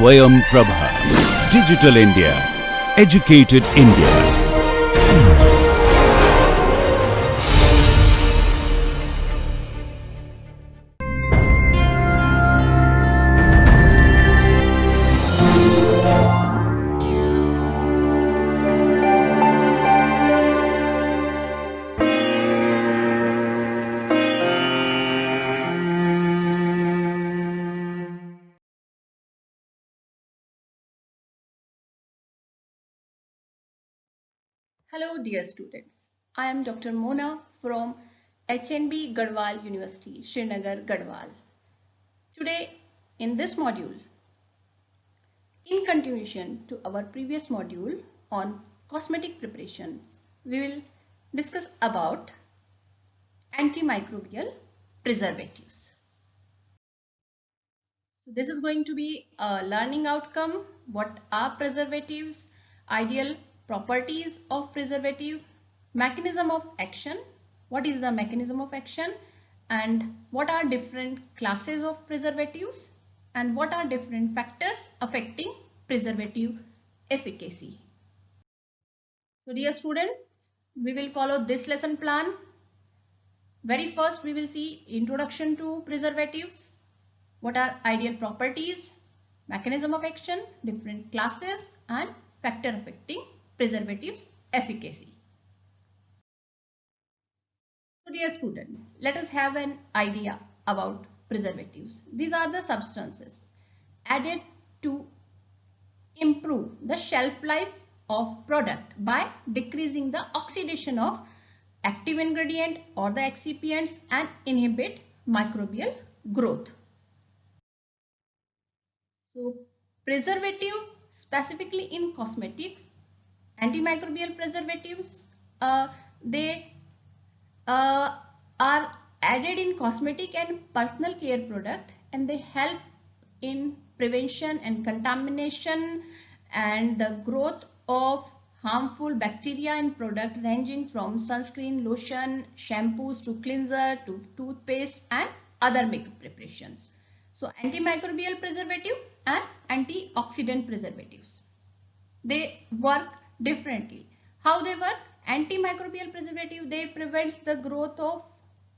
Swayam Prabha. Digital India. Educated India. Hello dear students, I am Dr. Mona from HNB Garhwal University, Srinagar, Garhwal. Today in this module, in continuation to our previous module on cosmetic preparations, we will discuss about antimicrobial preservatives. So this is going to be a learning outcome. What are preservatives? Ideal properties of preservative, mechanism of action. What is the mechanism of action? And what are different classes of preservatives? And what are different factors affecting preservative efficacy? So dear students, we will follow this lesson plan. Very first we will see introduction to preservatives. What are ideal properties, mechanism of action, different classes and factor affecting preservatives efficacy. So dear students, let us have an idea about preservatives. These are the substances added to improve the shelf life of product by decreasing the oxidation of active ingredient or the excipients and inhibit microbial growth. So preservative specifically in cosmetics, antimicrobial preservatives, they are added in cosmetic and personal care product, and they help in prevention and contamination and the growth of harmful bacteria in product ranging from sunscreen, lotion, shampoos to cleanser to toothpaste and other makeup preparations. So antimicrobial preservative and antioxidant preservatives, they work differently. How they work? Antimicrobial preservative, they prevents the growth of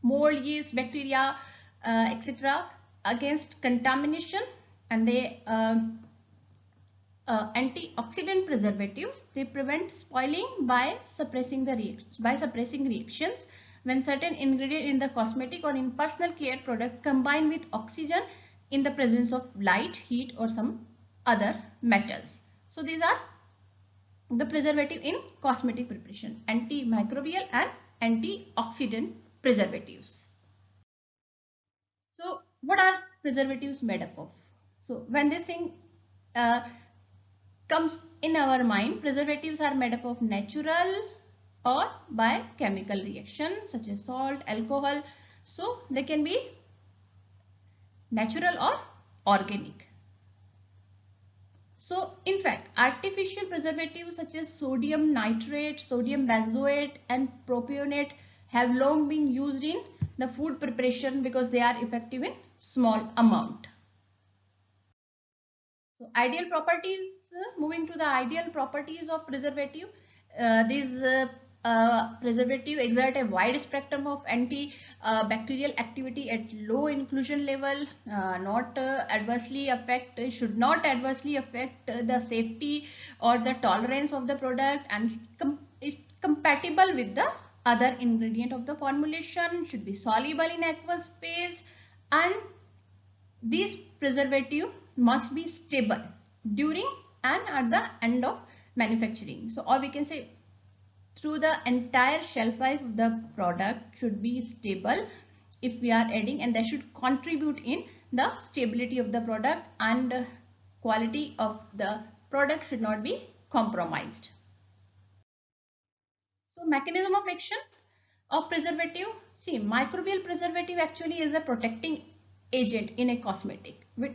mold, yeast, bacteria, etc. against contamination, and they antioxidant preservatives, they prevent spoiling by suppressing reactions when certain ingredient in the cosmetic or in personal care product combine with oxygen in the presence of light, heat or some other metals. So these are the preservative in cosmetic preparation, antimicrobial and antioxidant preservatives. So what are preservatives made up of? So when this thing comes in our mind, preservatives are made up of natural or by chemical reaction such as salt, alcohol. So they can be natural or organic. So in fact, artificial preservatives such as sodium nitrate, sodium benzoate and propionate have long been used in the food preparation because they are effective in small amount. So ideal properties, moving to the ideal properties of preservative. These preservative exert a wide spectrum of antibacterial activity at low inclusion level, should not adversely affect the safety or the tolerance of the product, and is compatible with the other ingredient of the formulation, should be soluble in aqueous phase, and these preservative must be stable during and at the end of manufacturing. So, or we can say through the entire shelf life of the product should be stable if we are adding, and that should contribute in the stability of the product, and quality of the product should not be compromised. So mechanism of action of preservative. See, microbial preservative actually is a protecting agent in a cosmetic which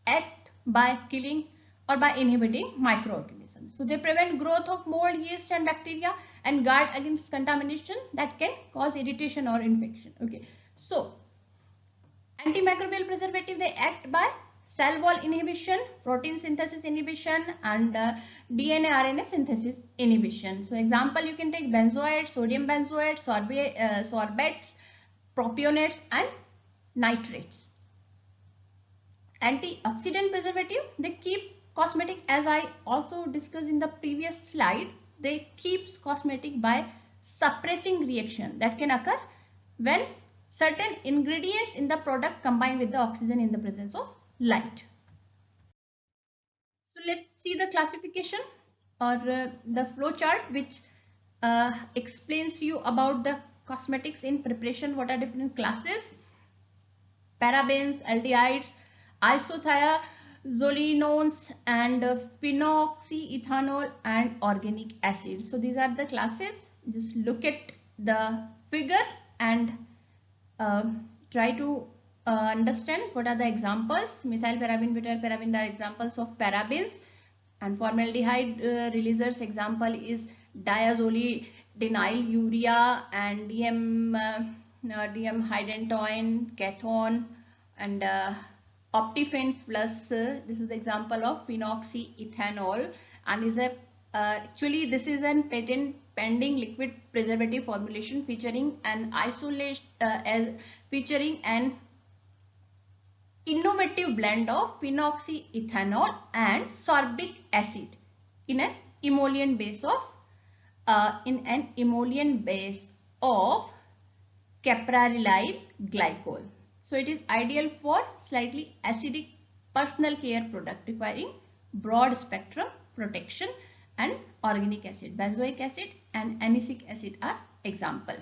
act by killing or by inhibiting microorganisms. So they prevent growth of mold, yeast and bacteria and guard against contamination that can cause irritation or infection. Okay. So antimicrobial preservative, they act by cell wall inhibition, protein synthesis inhibition, and DNA RNA synthesis inhibition. So example, you can take benzoates, sodium benzoate, sorbates, propionates, and nitrates. Antioxidant preservative, they keep cosmetic, as I also discussed in the previous slide, they keep cosmetic by suppressing reaction that can occur when certain ingredients in the product combine with the oxygen in the presence of light. So let's see the classification or the flow chart, which explains you about the cosmetics in preparation. What are different classes? Parabens, aldehydes, isothiazolinones, and phenoxyethanol, and organic acid. So these are the classes. Just look at the figure and try to understand what are the examples. Methyl paraben, butyl paraben are examples of parabens, and formaldehyde releasers example is diazolidinyl urea and diamhydantoin, cathone, and optifen plus this is the example of phenoxyethanol, and is a actually this is an patent pending liquid preservative formulation featuring an innovative blend of phenoxyethanol and sorbic acid in an emollient base of caprarilyl glycol. So it is ideal for slightly acidic personal care product requiring broad spectrum protection, and organic acid, benzoic acid and anisic acid are example.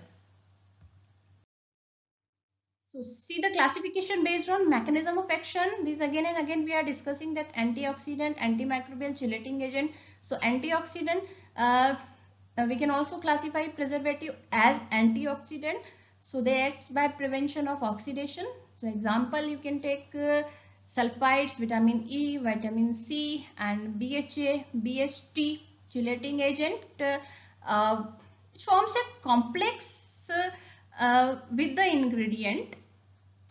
So see the classification based on mechanism of action. This again and again we are discussing that antioxidant, antimicrobial, chelating agent. So antioxidant, we can also classify preservative as antioxidant. So they act by prevention of oxidation. So example, you can take sulfides, vitamin E, vitamin C, and BHA, BHT, chelating agent, which forms a complex with the ingredient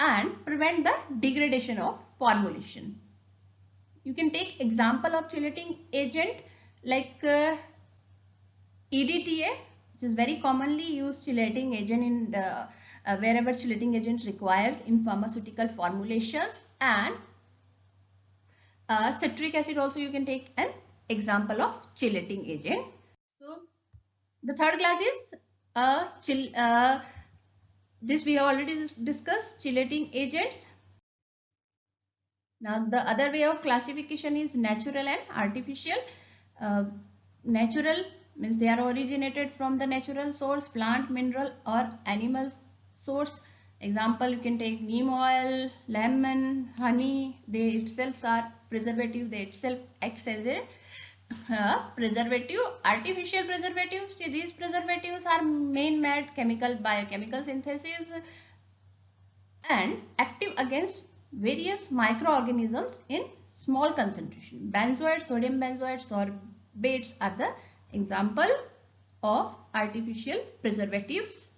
and prevent the degradation of formulation. You can take example of chelating agent like EDTA, which is very commonly used chelating agent in wherever chelating agent requires in pharmaceutical formulations, and citric acid also you can take an example of chelating agent. So the third class is this we have already discussed, chelating agents. Now the other way of classification is natural and artificial. Natural means they are originated from the natural source, plant, mineral or animal source. Example, you can take neem oil, lemon, honey. They itself are preservative. They itself acts as a preservative. Artificial preservatives, see these preservatives are man-made biochemical synthesis and active against various microorganisms in small concentration. Benzoate, sodium benzoate, sorbates are the example of artificial preservatives.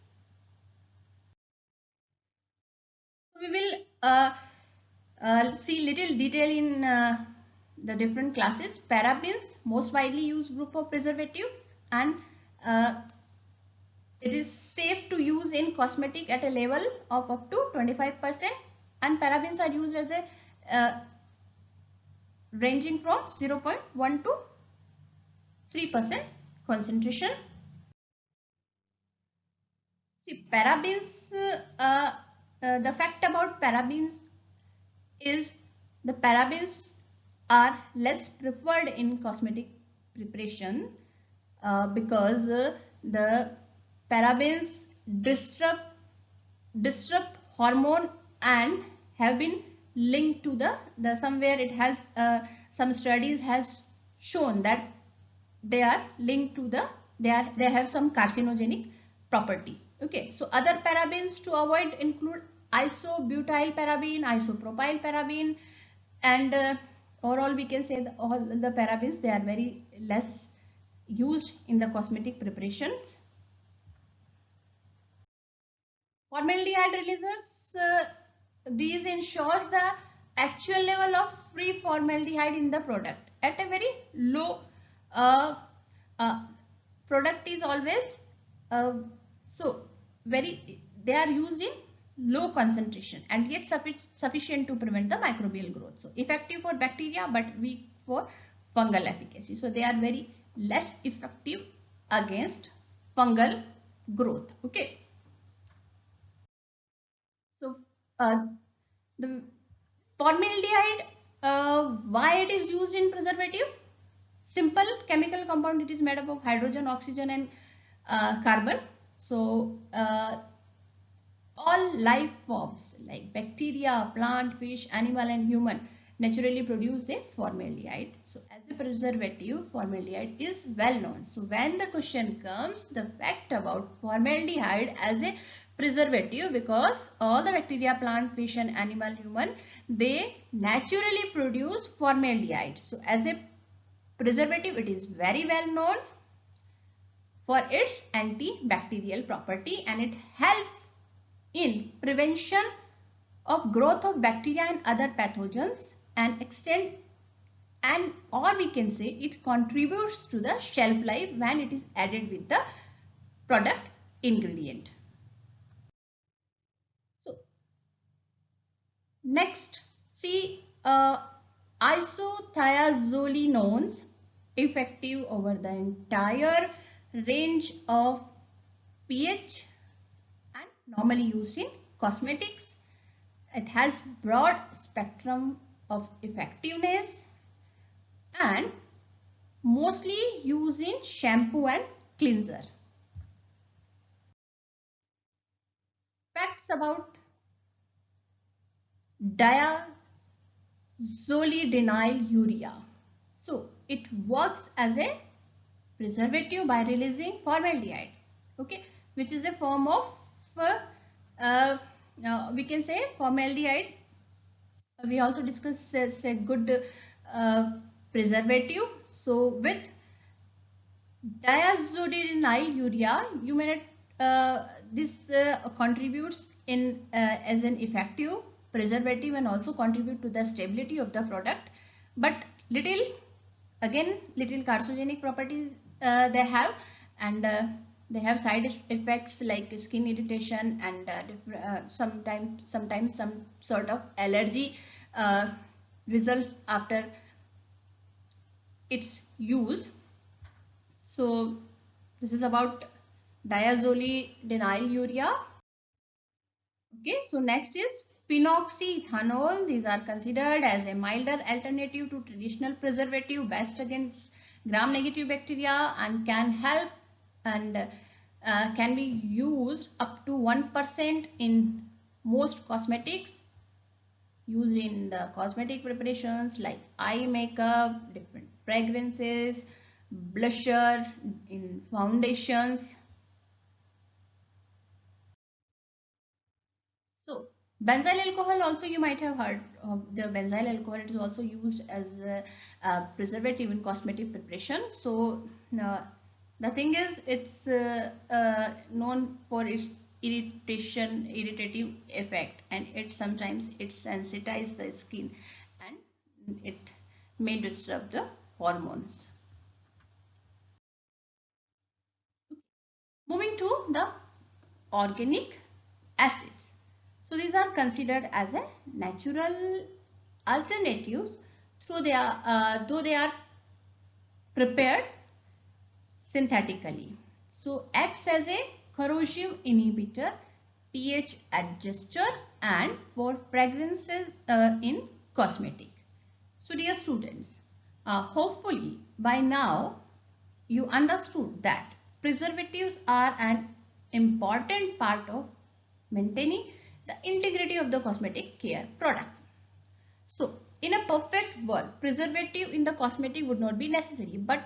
We will see little detail in the different classes. Parabens, most widely used group of preservatives, and it is safe to use in cosmetic at a level of up to 25%, and parabens are used as a ranging from 0.1 to 3% concentration. See, parabens, the fact about parabens is the parabens are less preferred in cosmetic preparation because the parabens disrupt hormone and have been linked to the somewhere it has some studies have shown that they are linked to they have some carcinogenic property. Okay, so other parabens to avoid include isobutyl paraben, isopropyl paraben, and overall we can say all the parabens, they are very less used in the cosmetic preparations. Formaldehyde releasers, these ensures the actual level of free formaldehyde in the product at a very low uh, product is always so very they are used in low concentration and yet sufficient to prevent the microbial growth. So effective for bacteria but weak for fungal efficacy. So they are very less effective against fungal growth. Okay. So the formaldehyde, why it is used in preservative? Simple chemical compound. It is made up of hydrogen, oxygen, and carbon. So all life forms like bacteria, plant, fish, animal, and human naturally produce the formaldehyde. So as a preservative, formaldehyde is well known. So when the question comes, the fact about formaldehyde as a preservative, because all the bacteria, plant, fish, and animal, human, they naturally produce formaldehyde. So as a preservative, it is very well known for its antibacterial property and it helps in prevention of growth of bacteria and other pathogens and extend, and or we can say it contributes to the shelf life when it is added with the product ingredient. So next, see isothiazolinones effective over the entire range of pH and normally used in cosmetics. It has broad spectrum of effectiveness and mostly used in shampoo and cleanser. Facts about diazolidinyl urea. So it works as a preservative by releasing formaldehyde, okay, which is a form of we can say formaldehyde. We also discussed as a good preservative. So with diazolidinyl urea, you may this contributes in as an effective preservative and also contribute to the stability of the product, but little carcinogenic properties they have, and they have side effects like skin irritation and sometimes some sort of allergy results after its use. So this is about diazolidinyl urea. Okay, so next is phenoxyethanol. These are considered as a milder alternative to traditional preservative, best against gram-negative bacteria, and can help and can be used up to 1% in most cosmetics, used in the cosmetic preparations like eye makeup, different fragrances, blusher, in foundations. So benzyl alcohol also, you might have heard of the benzyl alcohol. It is also used as a preservative in cosmetic preparation. So the thing is, it's known for its irritative effect, and it sometimes it sensitizes the skin and it may disrupt the hormones. Moving to the organic acids. So these are considered as a natural alternatives though they are prepared synthetically. So acts as a corrosive inhibitor, pH adjuster, and for fragrances in cosmetic. So dear students, hopefully by now you understood that preservatives are an important part of maintaining the integrity of the cosmetic care product. So in a perfect world, preservative in the cosmetic would not be necessary, but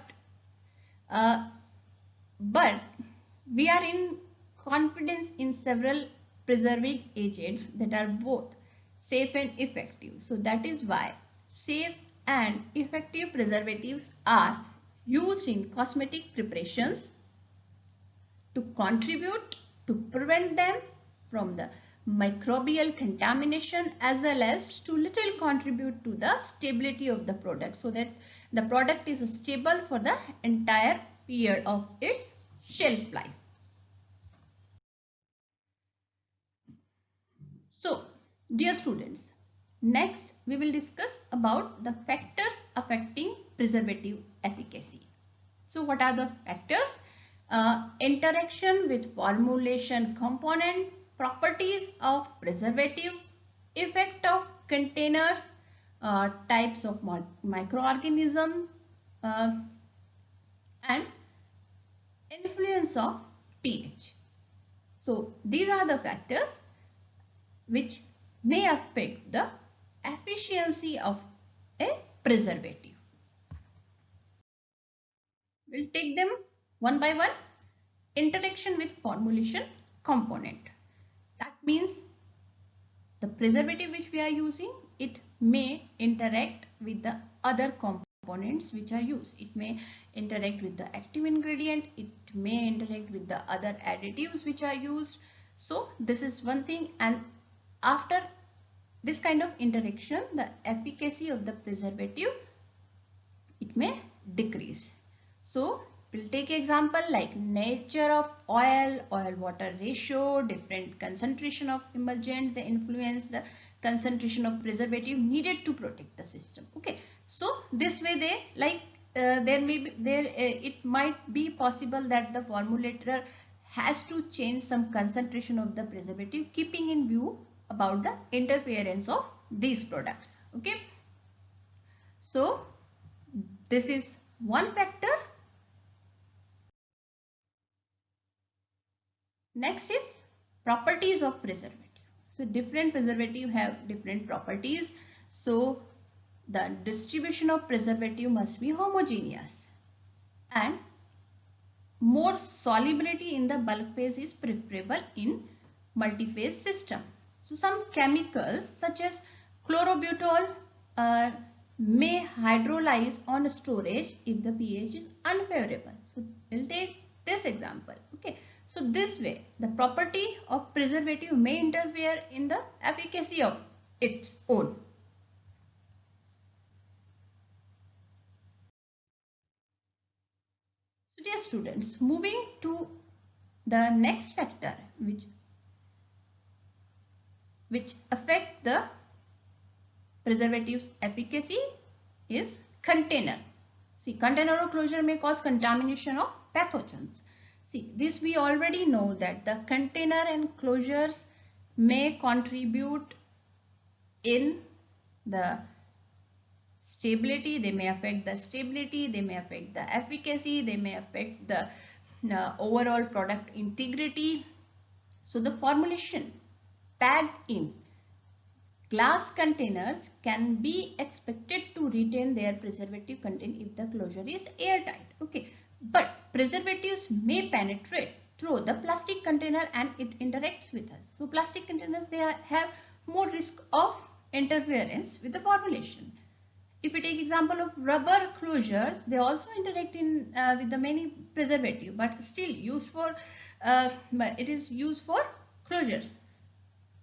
we are in confidence in several preserving agents that are both safe and effective. So that is why safe and effective preservatives are used in cosmetic preparations to contribute to prevent them from the microbial contamination as well as to little contribute to the stability of the product so that the product is stable for the entire period of its shelf life. So, dear students, next we will discuss about the factors affecting preservative efficacy. So, what are the factors? Interaction with formulation component, properties of preservative, effect of containers, types of microorganism, and influence of pH. So, these are the factors which may affect the efficiency of a preservative. We'll take them one by one. Interaction with formulation component. That means the preservative which we are using, it may interact with the other components which are used. It may interact with the active ingredient. It may interact with the other additives which are used. So this is one thing, and after this kind of interaction, the efficacy of the preservative, it may decrease. So we'll take example like nature of oil-water ratio, different concentration of emulgent, they influence the concentration of preservative needed to protect the system. Okay, so this way they like it might be possible that the formulator has to change some concentration of the preservative, keeping in view about the interference of these products. Okay, so this is one factor. Next is properties of preservative. So different preservative have different properties. So the distribution of preservative must be homogeneous, and more solubility in the bulk phase is preferable in multi-phase system. So some chemicals such as chlorobutol may hydrolyze on storage if the pH is unfavorable. So we'll take this example. Okay. So this way the property of preservative may interfere in the efficacy of its own. So dear students, moving to the next factor which affect the preservative's efficacy is container. See, container or closure may cause contamination of pathogens. See, this we already know that the container and closures may contribute in the stability, they may affect the stability, they may affect the efficacy, they may affect the overall product integrity. So the formulation packed in glass containers can be expected to retain their preservative content if the closure is airtight. Okay, but preservatives may penetrate through the plastic container and it interacts with us. So plastic containers, they have more risk of interference with the formulation. If we take example of rubber closures, they also interact in with the many preservative, but still used for it is used for closures.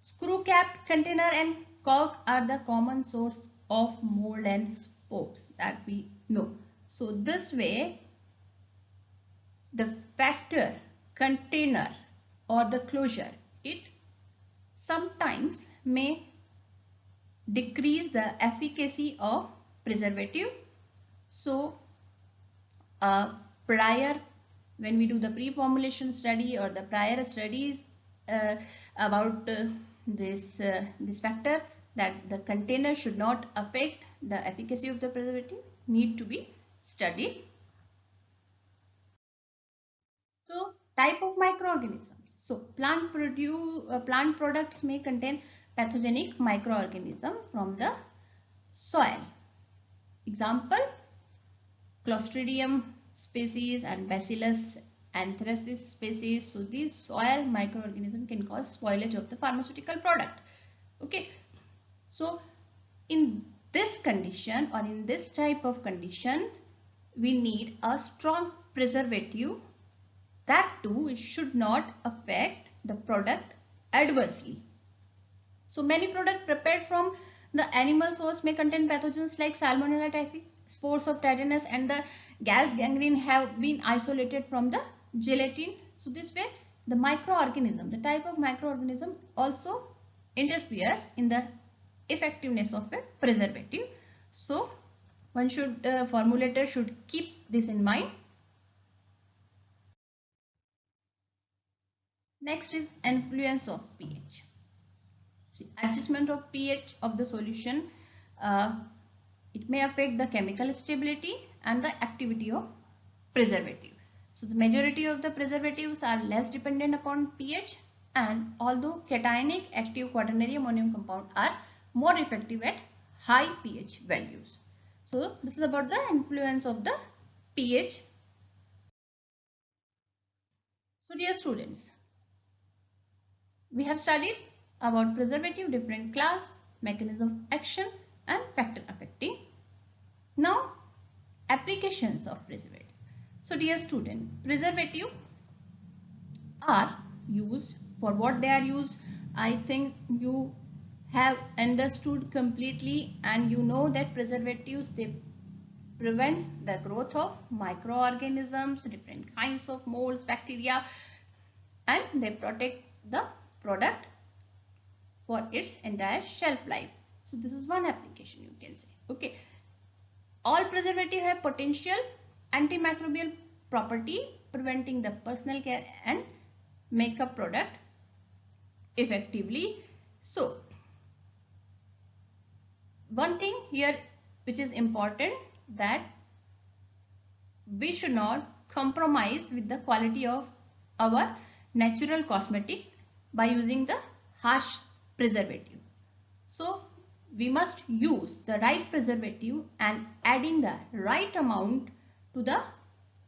Screw cap container and cork are the common source of mold and spokes that we know. So this way the factor container or the closure, it sometimes may decrease the efficacy of preservative. So prior, when we do the pre-formulation study or the prior studies about this factor, that the container should not affect the efficacy of the preservative, need to be studied. So type of microorganisms. So plant products may contain pathogenic microorganisms from the soil. Example, Clostridium species and Bacillus anthracis species. So these soil microorganisms can cause spoilage of the pharmaceutical product. Okay. So in this condition or in this type of condition, we need a strong preservative. That too should not affect the product adversely. So many products prepared from the animal source may contain pathogens like Salmonella typhi, spores of tetanus, and the gas gangrene have been isolated from the gelatin. So this way the microorganism, the type of microorganism also interferes in the effectiveness of a preservative. So one should formulator should keep this in mind. Next is influence of pH. See, adjustment of pH of the solution, it may affect the chemical stability and the activity of preservative. So the majority of the preservatives are less dependent upon pH, and although cationic active quaternary ammonium compound are more effective at high pH values. So this is about the influence of the pH. So dear students, we have studied about preservative, different class, mechanism of action and factor affecting. Now applications of preservative. So dear student, preservative are used for what they are used. I think you have understood completely, and you know that preservatives, they prevent the growth of microorganisms, different kinds of molds, bacteria, and they protect the product for its entire shelf life. So this is one application you can say. Okay. All preservatives have potential antimicrobial property, preventing the personal care and makeup product effectively. So one thing here which is important, that we should not compromise with the quality of our natural cosmetic by using the harsh preservative. So we must use the right preservative and adding the right amount to the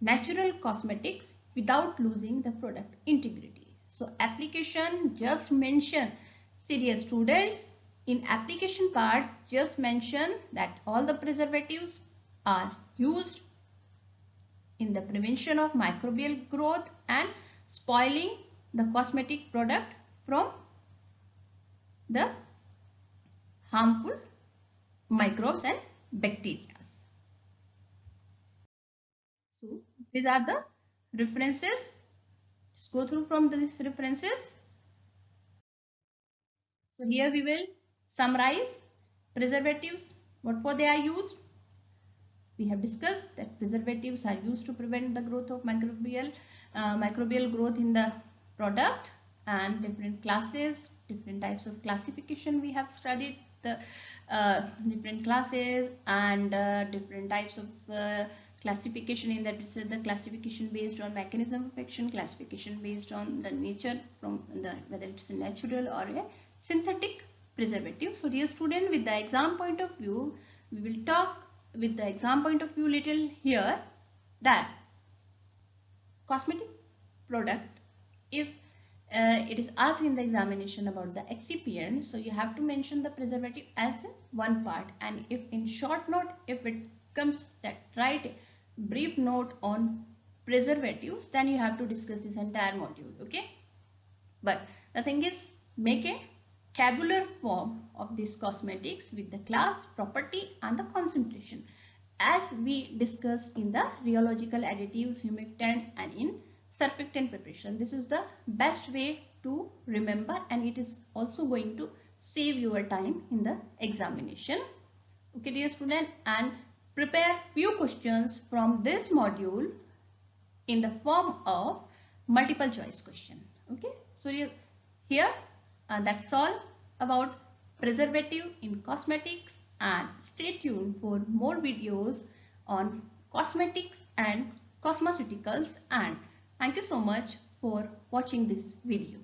natural cosmetics without losing the product integrity. So application just mention, serious students, in application part just mention that all the preservatives are used in the prevention of microbial growth and spoiling the cosmetic product from the harmful microbes and bacteria. So these are the references. Just go through from these references. So here we will summarize preservatives, what for they are used. We have discussed that preservatives are used to prevent the growth of microbial growth in the product, and different classes, different types of classification we have studied, the different classes and different types of classification. In that, this is the classification based on mechanism of action, classification based on the nature, from the whether it's a natural or a synthetic preservative. So dear student, with the exam point of view, we will talk with the exam point of view little here, that cosmetic product, if it is asked in the examination about the excipient, so you have to mention the preservative as one part, and if in short note, if it comes that write brief note on preservatives, then you have to discuss this entire module. Okay, but the thing is, make a tabular form of these cosmetics with the class, property and the concentration, as we discussed in the rheological additives, humectants and in surfactant preparation. This is the best way to remember, and it is also going to save your time in the examination. Okay dear student, and prepare few questions from this module in the form of multiple choice question. Okay, so here that's all about preservative in cosmetics, and stay tuned for more videos on cosmetics and cosmeceuticals, and thank you so much for watching this video.